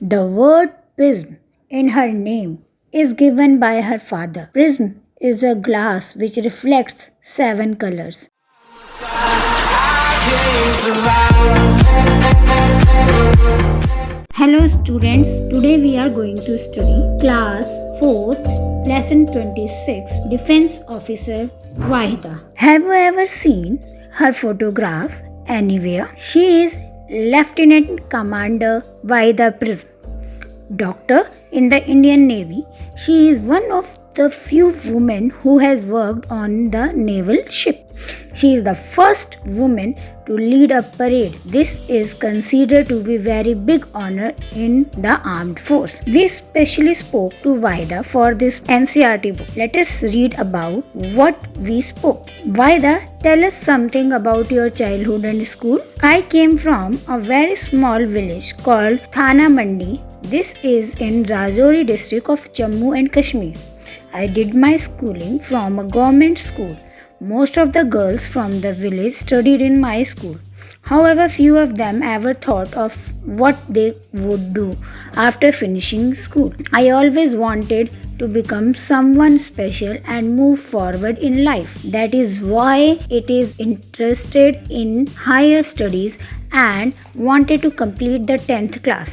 The word prism in her name is given by her father. Prism is a glass which reflects seven colors. Hello students, today we are going to study class 4th lesson 26 Defense Officer Wahida. Have you ever seen her photograph anywhere? She is Lieutenant Commander Wahida Prism, doctor in the Indian Navy. She is one of the few women who has worked on the naval ship. She is the first woman to lead a parade. This is considered to be very big honor in the armed force. We specially spoke to Wahida for this NCRT book. Let us read about what we spoke. Wahida, tell us something about your childhood and school. I came from a very small village called Thana Mandi. This is in Rajouri district of Jammu and Kashmir. I did my schooling from a government school. Most of the girls from the village studied in my school. However, few of them ever thought of what they would do after finishing school. I always wanted to become someone special and move forward in life. That is why it is interested in higher studies and wanted to complete the 10th class.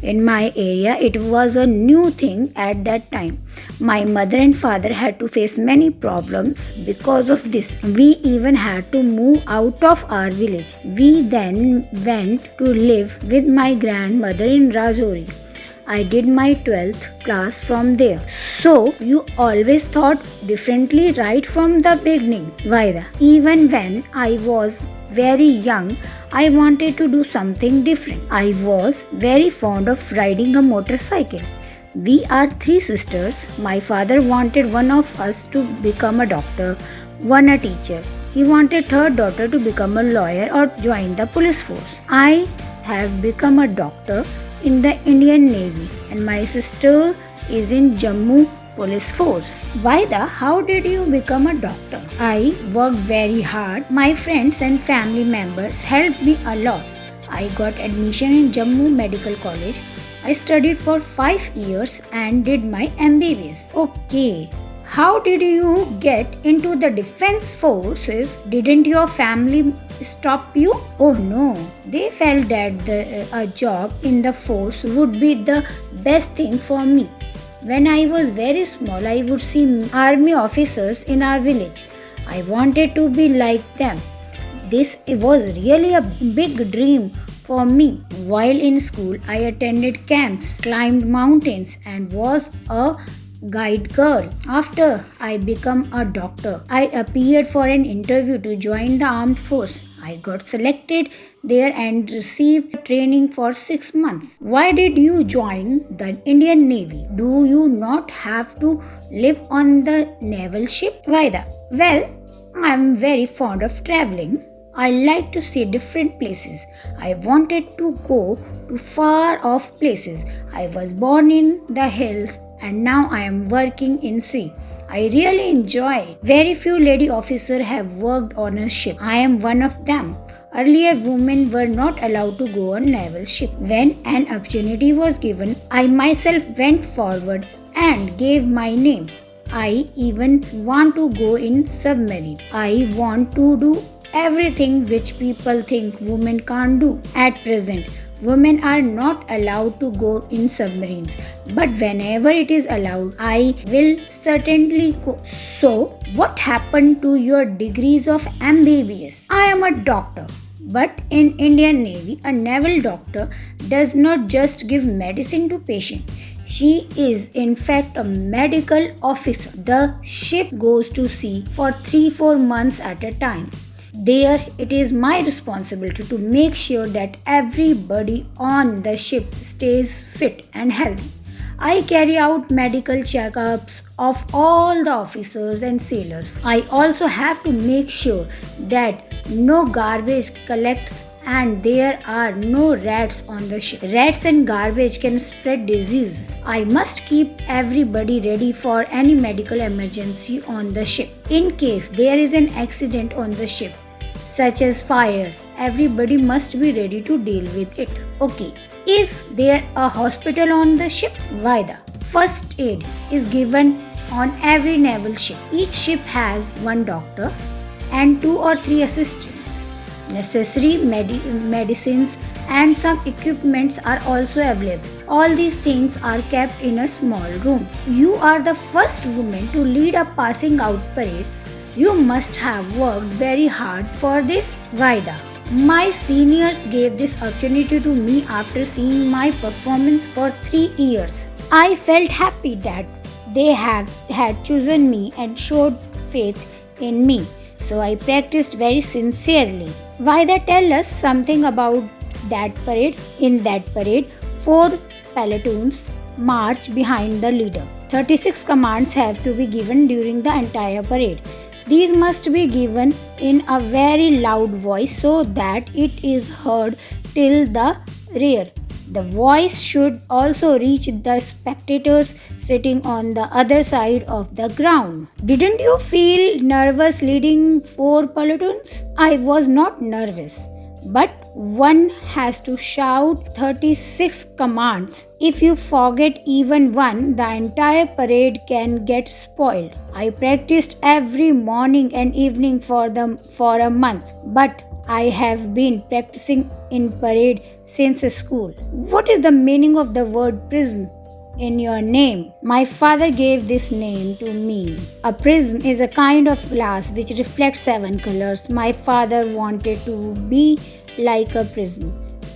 In my area, it was a new thing at that time. My mother and father had to face many problems because of this. We even had to move out of our village. We then went to live with my grandmother in Rajouri. I did my 12th class from there. So, you always thought differently right from the beginning, Vaida. Even when I was very young, I wanted to do something different. I was very fond of riding a motorcycle. We are three sisters. My father wanted one of us to become a doctor, one a teacher. He wanted third daughter to become a lawyer or join the police force. I have become a doctor in the Indian Navy and my sister is in Jammu Police Force. Vaida, how did you become a doctor? I worked very hard. My friends and family members helped me a lot. I got admission in Jammu Medical College. I studied for 5 years and did my MBBS. Okay. How did you get into the defense forces? Didn't your family stop you? Oh no, they felt that a job in the force would be the best thing for me. When I was very small, I would see army officers in our village. I wanted to be like them. This was really a big dream for me. While in school, I attended camps, climbed mountains, and was a guide girl. After I became a doctor, I appeared for an interview to join the armed force. I got selected there and received training for 6 months. Why did you join the Indian Navy? Do you not have to live on the naval ship? Vaida. Well, I am very fond of traveling. I like to see different places. I wanted to go to far off places. I was born in the hills and now I am working in sea. I really enjoy it. Very few lady officers have worked on a ship. I am one of them. Earlier, women were not allowed to go on naval ship. When an opportunity was given, I myself went forward and gave my name. I even want to go in submarine. I want to do everything which people think women can't do. At present, women are not allowed to go in submarines, but whenever it is allowed, I will certainly go. So, what happened to your degrees of MBBS? I am a doctor. But in Indian Navy, a naval doctor does not just give medicine to patients. She is in fact a medical officer. The ship goes to sea for 3-4 months at a time. There, it is my responsibility to make sure that everybody on the ship stays fit and healthy. I carry out medical checkups of all the officers and sailors. I also have to make sure that no garbage collects and there are no rats on the ship. Rats and garbage can spread disease. I must keep everybody ready for any medical emergency on the ship. In case there is an accident on the ship, such as fire. Everybody must be ready to deal with it. Okay. Is there a hospital on the ship? Vaida. First aid is given on every naval ship. Each ship has one doctor and 2 or 3 assistants. Necessary medicines and some equipments are also available. All these things are kept in a small room. You are the first woman to lead a passing out parade. You must have worked very hard for this, Vaida. My seniors gave this opportunity to me after seeing my performance for 3 years. I felt happy that they had chosen me and showed faith in me. So I practiced very sincerely. Vaida, tell us something about that parade. In that parade, 4 platoons march behind the leader. 36 commands have to be given during the entire parade. These must be given in a very loud voice so that it is heard till the rear. The voice should also reach the spectators sitting on the other side of the ground. Didn't you feel nervous leading 4 platoons? I was not nervous, but one has to shout 36 commands. If you forget even one, the entire parade can get spoiled. I practiced every morning and evening for a month, but I have been practicing in parade since school. What is the meaning of the word prism in your name? My father gave this name to me. A prism is a kind of glass which reflects 7 colors. My father wanted to be like a prism,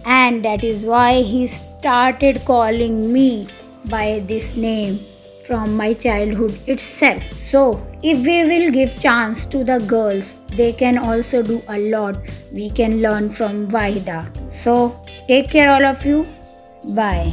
and that is why he started calling me by this name from my childhood itself. So, if we will give chance to the girls, they can also do a lot. We can learn from Vaida. So, take care all of you. Bye.